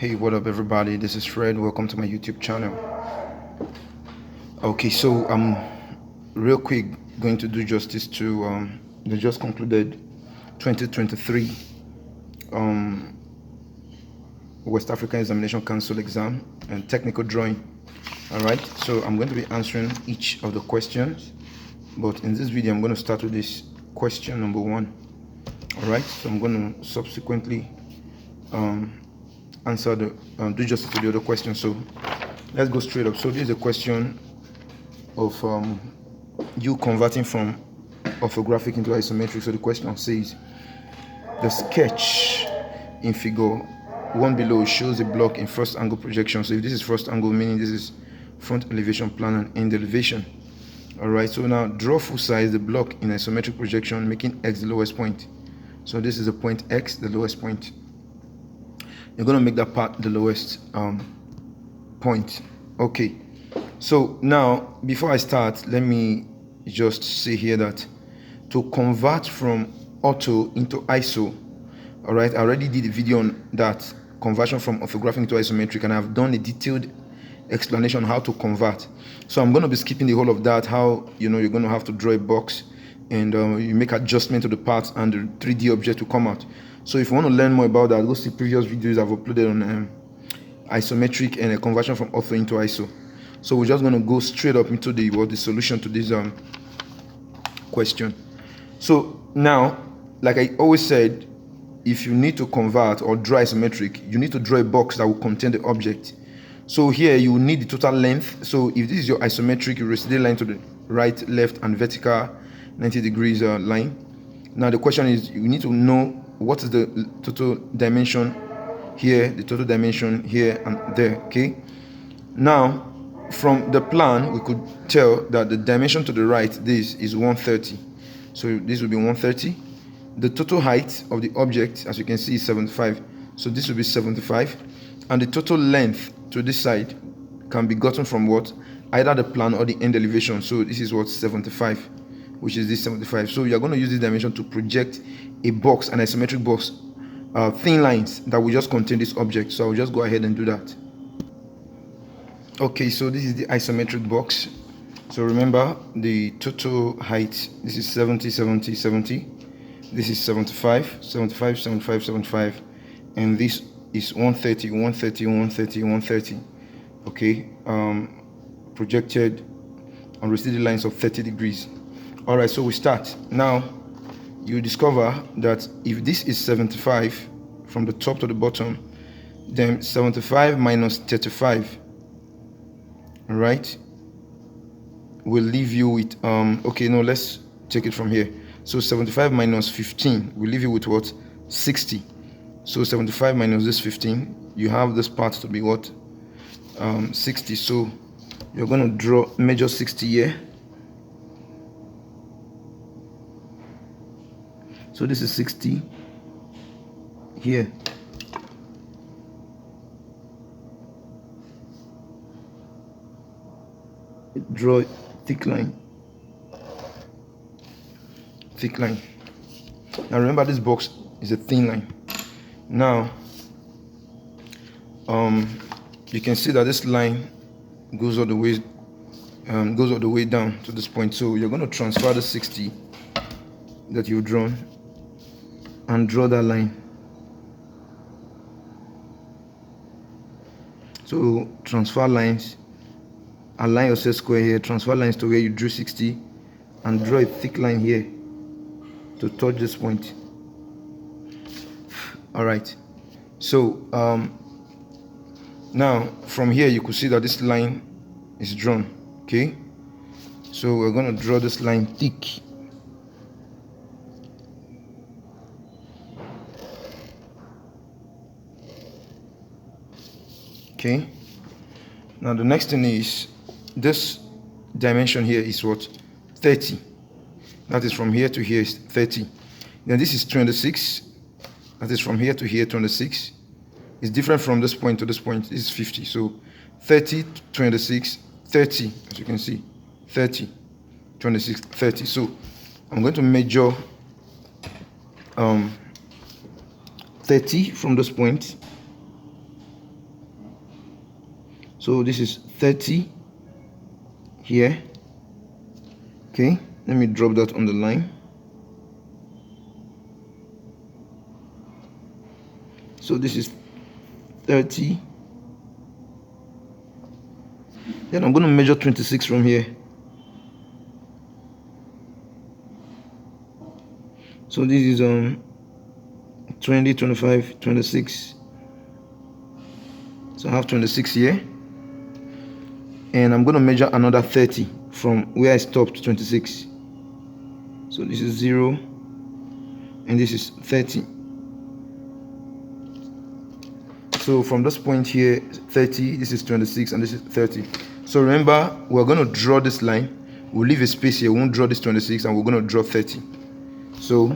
Hey, what up everybody? This is Fred. Welcome to my YouTube channel. Okay, so I'm real quick going to do justice to the just concluded 2023 West African Examination Council exam and technical drawing. Alright, so I'm going to be answering each of the questions, but in this video I'm going to start with this question number 1. Alright, so I'm going to subsequently answer the do justice to the other question. So let's go straight up. So this is a question of you converting from orthographic into isometric. So the question says, the sketch in figure 1 below shows a block in first angle projection. So if this is first angle, meaning this is front elevation plan and end elevation. All right, so now draw full size the block in isometric projection, making x the lowest point. So this is the point x, the lowest point. You're going to make that part the lowest point. Okay, so now before I start, let me just say here that to convert from ortho into iso, all right, I already did a video on that, conversion from orthographic into isometric, and I've done a detailed explanation on how to convert. So I'm going to be skipping the whole of that, how you're going to have to draw a box and you make adjustment to the parts and the 3D object will come out. So if you want to learn more about that, go see previous videos I've uploaded on isometric and a conversion from ortho into iso. So we're just going to go straight up into the solution to this question. So now, like I always said, if you need to convert or draw isometric, you need to draw a box that will contain the object. So here you will need the total length. So if this is your isometric, you receive the line to the right, left, and vertical 90 degrees line. Now the question is, you need to know what is the total dimension here, the total dimension here and there. Okay, now from the plan we could tell that the dimension to the right, this is 130, so this will be 130. The total height of the object, as you can see, is 75, so this will be 75, and the total length to this side can be gotten from what, either the plan or the end elevation. So this is what, 75, which is this 75. So you're going to use this dimension to project a box, an isometric box, thin lines that will just contain this object. So I'll just go ahead and do that. Okay, so this is the isometric box. So remember the total height, this is 70, 70, 70. This is 75, 75, 75, 75. And this is 130, 130, 130, 130. Okay, projected on receded lines of 30 degrees. All right, so we start. Now, you discover that if this is 75 from the top to the bottom, then 75 minus 35, all right, will leave you with, okay, no, let's take it from here. So 75 minus 15 will leave you with what? 60. So 75 minus this 15, you have this part to be what? 60. So you're going to measure 60 here. So this is 60 here. Draw a thick line. Thick line. Now remember, this box is a thin line. Now you can see that this line goes all the way down to this point. So you're going to transfer the 60 that you've drawn and draw that line. So transfer lines, align your set square here, transfer lines to where you drew 60, and draw a thick line here to touch this point. All right, so now from here you could see that this line is drawn. Okay, so we're going to draw this line thick. Okay, now the next thing is, this dimension here is what? 30. That is from here to here is 30. Then this is 26. That is from here to here, 26. It's different from this point to this point. This is 50. So 30, 26, 30, as you can see, 30, 26, 30. So I'm going to measure 30 from this point So this is 30 here. Okay, let me drop that on the line. So this is 30. Then I'm going to measure 26 from here. So this is 20, 25, 26. So I have 26 here. And I'm going to measure another 30 from where I stopped, 26. So this is 0 and this is 30. So from this point here, 30, this is 26 and this is 30. So remember, we're going to draw this line. We'll leave a space here, we won't draw this 26 and we're going to draw 30. So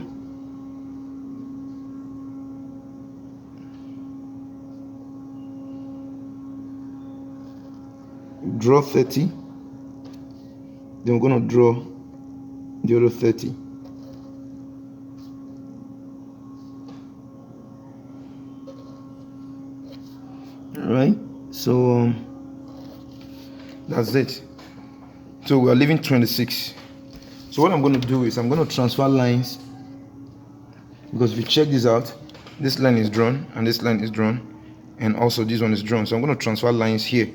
draw 30, then we're going to draw the other 30. All right, so that's it. So we are leaving 26. So what I'm going to do is I'm going to transfer lines, because if you check this out, this line is drawn and this line is drawn and also this one is drawn. So I'm going to transfer lines here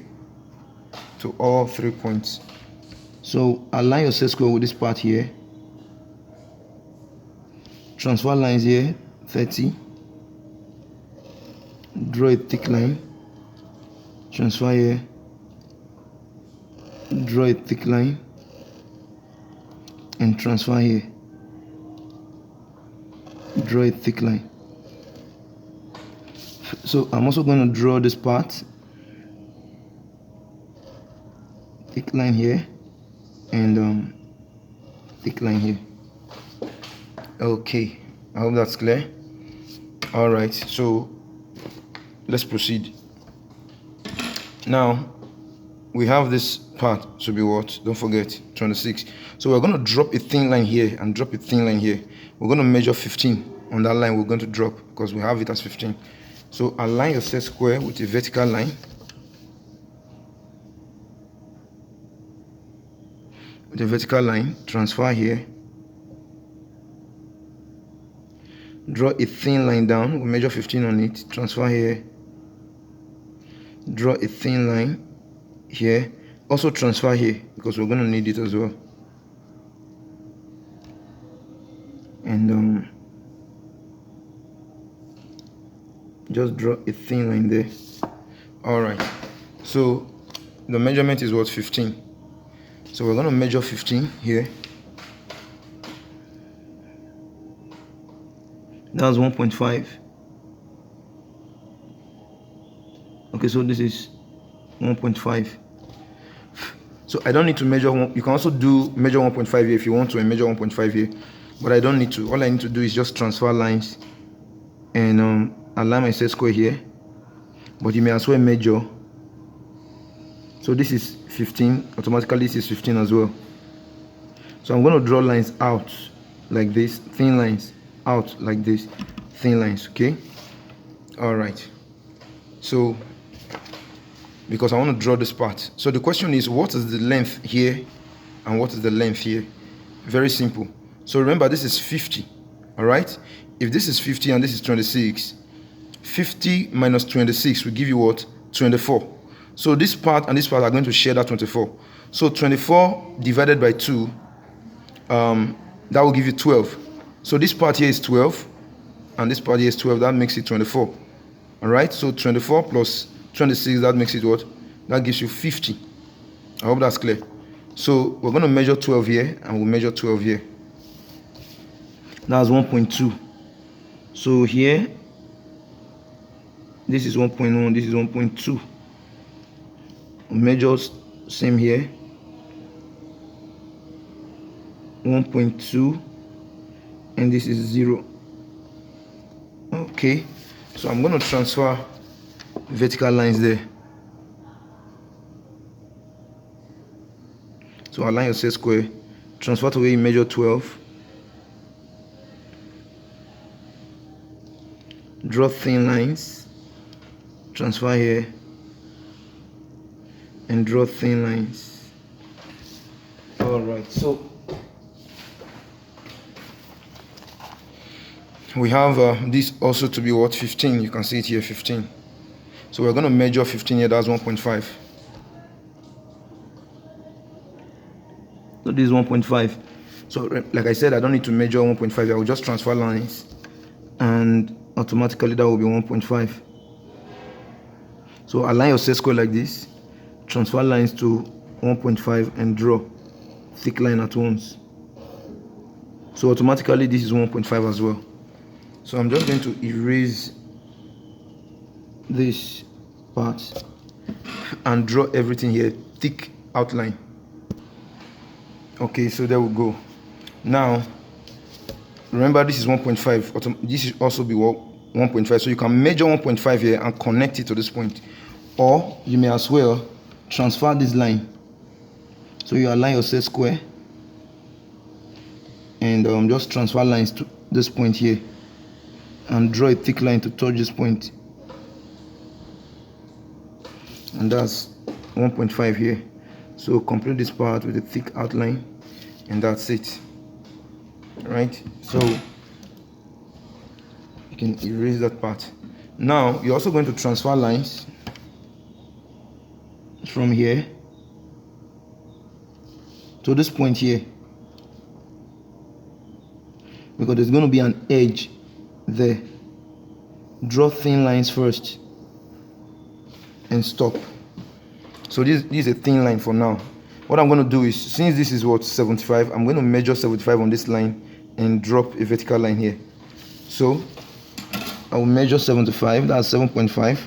to all 3 points. So align your set square with this part here, transfer lines here, 30, draw a thick line, transfer here, draw a thick line and transfer here, draw a thick line. So I'm also going to draw this part, thick line here and thick line here. Okay, I hope that's clear. All right, so let's proceed. Now we have this part to be what? Don't forget, 26. So we're going to drop a thin line here and drop a thin line here. We're going to measure 15 on that line. We're going to drop because we have it as 15. So align your set square with a vertical line. With a vertical line, transfer here. Draw a thin line down. We'll measure 15 on it. Transfer here. Draw a thin line here. Also transfer here because we're going to need it as well. And just draw a thin line there. All right, so the measurement is what? 15. So we're going to measure 15 here. That's 1.5. Okay, so this is 1.5. So I don't need to measure one. You can also measure 1.5 here if you want to, and measure 1.5 here, but I don't need to. All I need to do is just transfer lines and align my set square here, but you may as well measure. So this is 15, automatically this is 15 as well. So I'm going to draw lines out like this, thin lines out like this, thin lines. Okay, all right. So because I want to draw this part, so the question is, what is the length here and what is the length here? Very simple. So remember, this is 50. All right, if this is 50 and this is 26, 50 minus 26 will give you what? 24. So this part and this part are going to share that 24. So 24 divided by 2, that will give you 12. So this part here is 12 and this part here is 12. That makes it 24. All right, so 24 plus 26, that makes it what? That gives you 50. I hope that's clear. So we're going to measure 12 here and we'll measure 12 here. That's 1.2. So here, this is 1.1, this is 1.2. Measures same here, 1.2, and this is 0. Okay, so I'm going to transfer vertical lines there. So align your set square, transfer to where you measure 12, draw thin lines, transfer here, and draw thin lines. Alright, so we have this also to be what, 15. You can see it here, 15. So we're going to measure 15 here, that's 1.5. So this is 1.5. So like I said, I don't need to measure 1.5. I will just transfer lines and automatically that will be 1.5. So align your set square like this, transfer lines to 1.5 and draw thick line at once. So automatically this is 1.5 as well. So I'm just going to erase this part and draw everything here, thick outline. Okay, so there we go. Now remember this is 1.5. This should also be 1.5. So you can measure 1.5 here and connect it to this point, or you may as well transfer this line. So you align your set square and just transfer lines to this point here and draw a thick line to touch this point, and that's 1.5 here. So complete this part with a thick outline, and that's it. Right, so you can erase that part. Now you're also going to transfer lines from here to this point here, because there's going to be an edge there. Draw thin lines first and stop. So this is a thin line for now. What I'm going to do is, since this is what, 75, I'm going to measure 75 on this line and drop a vertical line here. So I will measure 75, that's 7.5.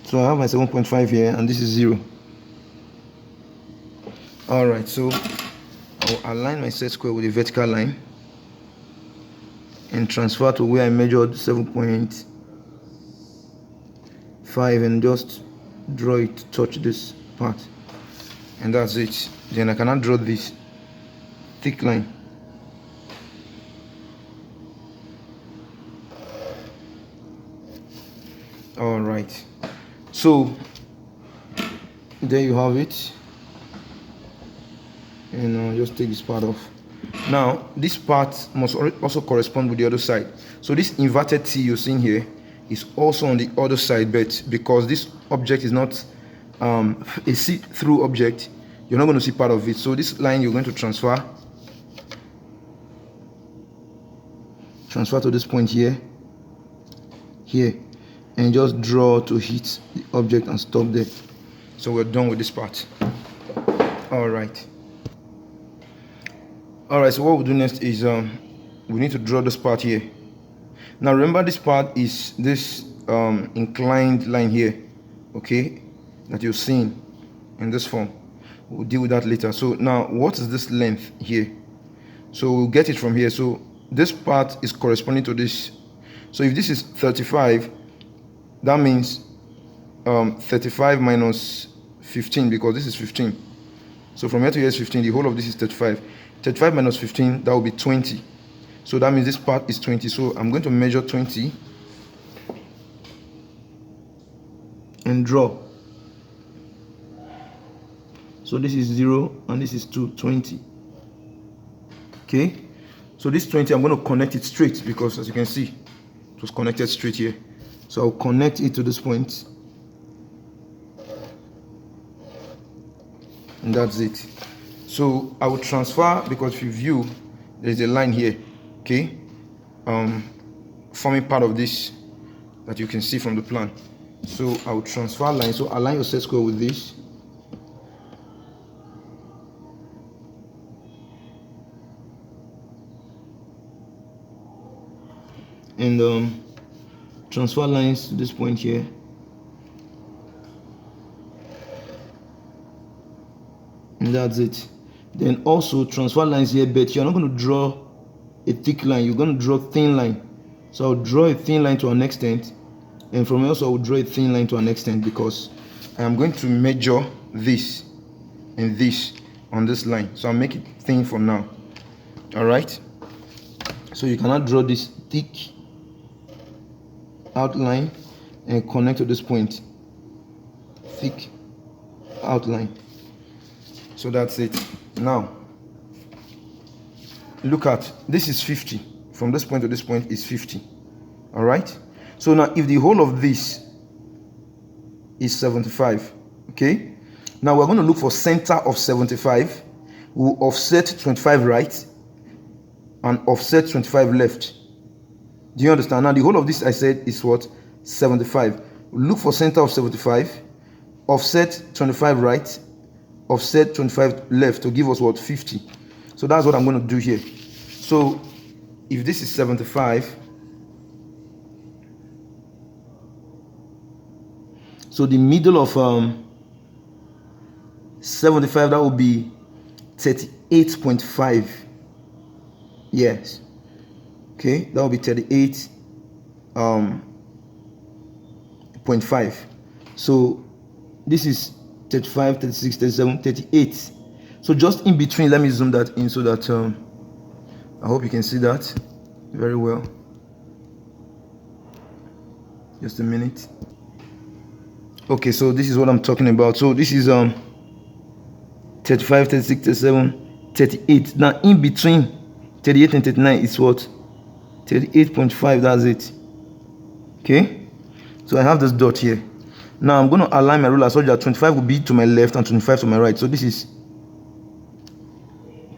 So I have my 7.5 here, and this is 0. Alright, so I'll align my set square with a vertical line and transfer to where I measured 7.5 and just draw it to touch this part, and that's it. Then I cannot draw this thick line. Alright, so there you have it, and I'll just take this part off. Now this part must also correspond with the other side. So this inverted T you're seeing here is also on the other side, but because this object is not a see-through object, you're not going to see part of it. So this line you're going to transfer to this point here, and just draw to hit the object and stop there. So we're done with this part. Alright, so what we'll do next is we need to draw this part here. Now remember, this part is this inclined line here, okay, that you're seeing in this form. We'll deal with that later. So now what is this length here? So we'll get it from here. So this part is corresponding to this. So if this is 35, that means 35 minus 15, because this is 15. So from here to here is 15. The whole of this is 35. 35 minus 15, that will be 20. So that means this part is 20. So I'm going to measure 20 and draw. So this is 0 and this is 2, 20. Okay, so this 20, I'm going to connect it straight, because as you can see, it was connected straight here. So I'll connect it to this point, and that's it. So I will transfer, because if you view, there's a line here, okay, forming part of this that you can see from the plan. So I will transfer line. So align your set square with this, and transfer lines to this point here, and that's it. Then also transfer lines here, but you're not going to draw a thick line, you're going to draw a thin line. So I'll draw a thin line to an extent, and from here also I will draw a thin line to an extent, because I am going to measure this and this on this line. So I'll make it thin for now. Alright, so you cannot draw this thick outline and connect to this point. Thick outline. So that's it. Now look at this is 50. From this point to this point is 50. All right. So now if the whole of this is 75, okay, now we're going to look for center of 75. We'll offset 25 right and offset 25 left. Do you understand? Now the whole of this I said is what? 75. Look for center of 75, offset 25 right, offset 25 left to give us what? 50. So that's what I'm going to do here. So if this is 75, so the middle of 75, that will be 38.5. Yes. Okay, that will be 38.5. So this is 35, 36, 37, 38. So just in between, let me zoom that in so that I hope you can see that very well. Just a minute. Okay, so this is what I'm talking about. So this is 35, 36, 37, 38. Now in between 38 and 39 is what? 38.5. That's it. Okay, so I have this dot here. Now I'm going to align my ruler so that 25 will be to my left and 25 to my right. So this is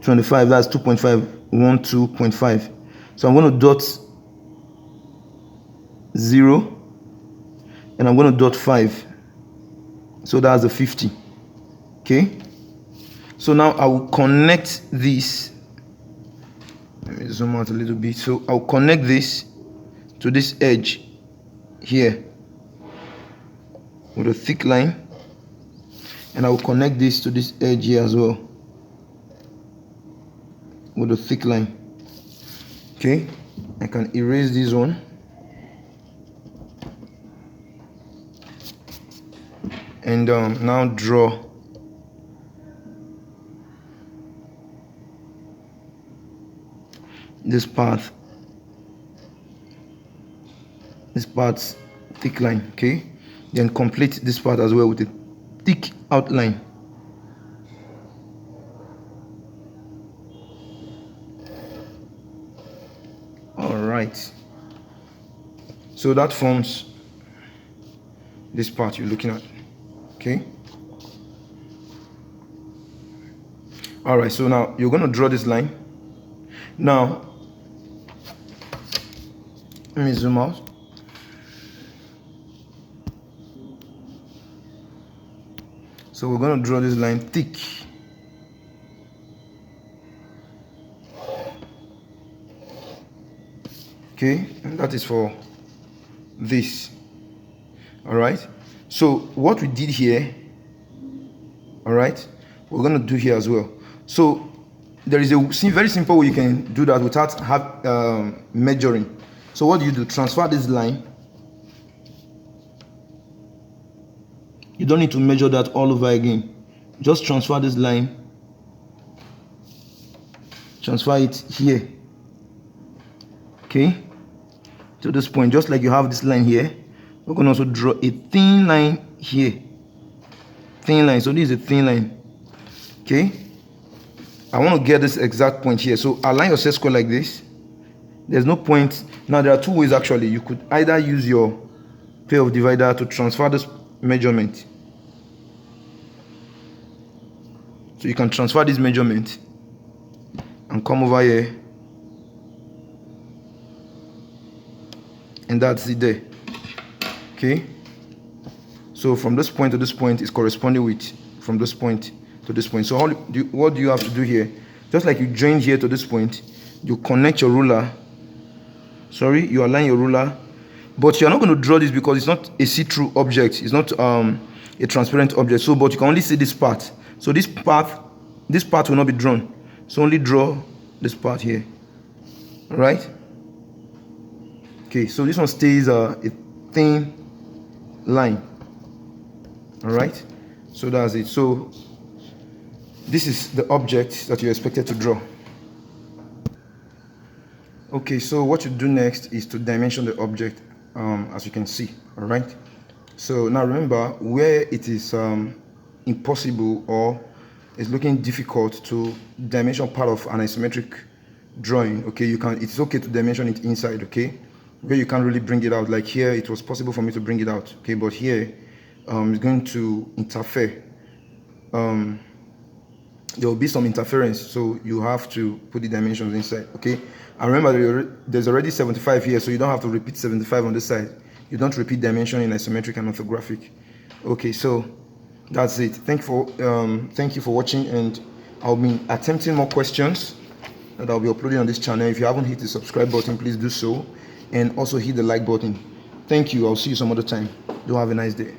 25, that's 2.5, 2.5. So I'm going to dot 0 and I'm going to dot 5. So that's a 50. Okay, so now I will connect this. Let me zoom out a little bit. So I'll connect this to this edge here with a thick line, and I will connect this to this edge here as well with a thick line. Okay, I can erase this one and now draw this path, this part's thick line. Okay, then complete this part as well with a thick outline. All right, so that forms this part you're looking at. Okay, all right, so now you're going to draw this line. Now let me zoom out. So we're going to draw this line thick. Okay, and that is for this. All right, so what we did here, all right, we're going to do here as well. So there is a very simple way you can do that without measuring. So what do? Transfer this line. You don't need to measure that all over again. Just transfer this line. Transfer it here. Okay, to this point, just like you have this line here. We're going to also draw a thin line here. Thin line. So this is a thin line. Okay, I want to get this exact point here. So align your set square like this. There's no point. Now there are two ways actually. You could either use your pair of divider to transfer this measurement. So you can transfer this measurement and come over here, and that's it there. Okay, so from this point to this point is corresponding with from this point to this point. So what do you have to do here? Just like you join here to this point, you connect your ruler. Sorry, you align your ruler, but you're not going to draw this because it's not a see-through object. It's not a transparent object. So, but you can only see this part. So this part will not be drawn. So only draw this part here. All right. Okay. So this one stays a thin line. All right. So that's it. So this is the object that you're expected to draw. Okay, so what you do next is to dimension the object. as you can see. All right, so now remember, where it is impossible or it's looking difficult to dimension part of an isometric drawing, okay, it's okay to dimension it inside, okay, where you can't really bring it out. Like here, it was possible for me to bring it out, okay, but here it's going to interfere. There will be some interference, so you have to put the dimensions inside, okay. And remember, there's already 75 here, so you don't have to repeat 75 on this side. You don't repeat dimension in isometric and orthographic. Okay, so that's it. Thank you for watching, and I'll be attempting more questions that I'll be uploading on this channel. If you haven't hit the subscribe button, please do so, and also hit the like button. Thank you. I'll see you some other time. Do have a nice day.